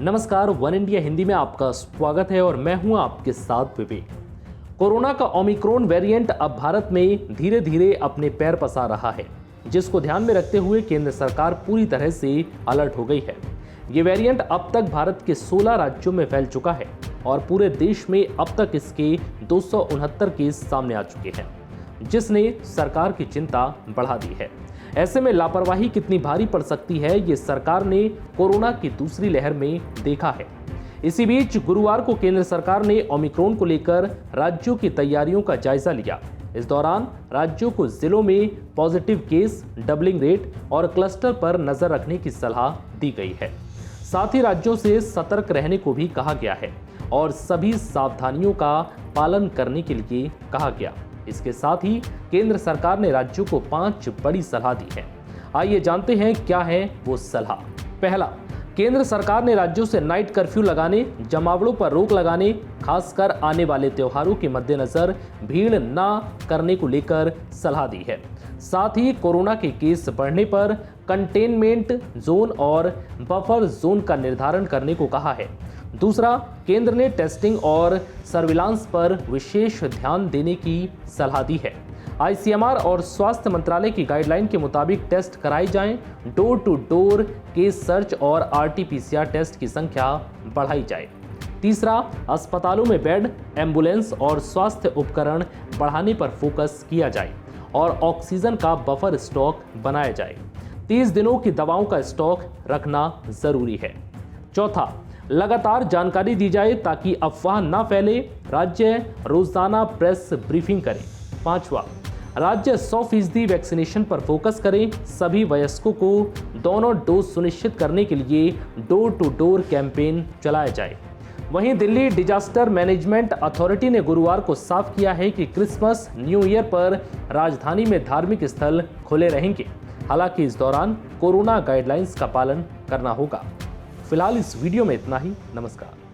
नमस्कार, one India Hindi में आपका स्वागत है और मैं हूं आपके साथ विवेक। कोरोना का ओमिक्रॉन वेरिएंट अब भारत में धीरे धीरे अपने पैर पसार रहा है, जिसको ध्यान में रखते हुए केंद्र सरकार पूरी तरह से अलर्ट हो गई है। ये वेरिएंट अब तक भारत के 16 राज्यों में फैल चुका है और पूरे देश में अब तक इसके 269 केस सामने आ चुके हैं, जिसने सरकार की चिंता बढ़ा दी है। ऐसे में लापरवाही कितनी भारी पड़ सकती है, ये सरकार ने कोरोना की दूसरी लहर में देखा है। इसी बीच गुरुवार को केंद्र सरकार ने ओमिक्रॉन को लेकर राज्यों की तैयारियों का जायजा लिया। इस दौरान राज्यों को जिलों में पॉजिटिव केस, डबलिंग रेट और क्लस्टर पर नजर रखने की सलाह दी गई है। साथ ही राज्यों से सतर्क रहने को भी कहा गया है और सभी सावधानियों का पालन करने के लिए कहा गया। इसके साथ ही केंद्र सरकार ने राज्यों को 5 बड़ी सलाह दी है। आइए जानते हैं क्या है वो सलाह। पहला, केंद्र सरकार ने राज्यों से नाइट कर्फ्यू लगाने, जमावड़ों पर रोक लगाने, खासकर आने वाले त्योहारों के मद्देनजर भीड़ न करने को लेकर सलाह दी है। साथ ही कोरोना के केस बढ़ने पर कंटेनमेंट जोन और बफर जोन का निर्धारण करने को कहा है। दूसरा, केंद्र ने टेस्टिंग और सर्विलांस पर विशेष ध्यान देने की सलाह दी है। आईसीएमआर और स्वास्थ्य मंत्रालय की गाइडलाइन के मुताबिक टेस्ट कराए जाएं। Door to door case search और आरटीपीसीआर टेस्ट की संख्या बढ़ाई जाए। तीसरा, अस्पतालों में बेड, एम्बुलेंस और स्वास्थ्य उपकरण बढ़ाने पर फोकस किया जाए और ऑक्सीजन का बफर स्टॉक बनाया जाए। 30 दिनों की दवाओं का स्टॉक रखना जरूरी है। चौथा, लगातार जानकारी दी जाए ताकि अफवाह न फैले। राज्य रोजाना प्रेस ब्रीफिंग करें। पांचवा, राज्य 100% वैक्सीनेशन पर फोकस करें। सभी वयस्कों को दोनों डोज सुनिश्चित करने के लिए डोर टू डोर कैंपेन चलाया जाए। वहीं दिल्ली डिजास्टर मैनेजमेंट अथॉरिटी ने गुरुवार को साफ किया है कि क्रिसमस, न्यू ईयर पर राजधानी में धार्मिक स्थल खुले रहेंगे। हालांकि इस दौरान कोरोना गाइडलाइंस का पालन करना होगा। फिलहाल इस वीडियो में इतना ही। नमस्कार।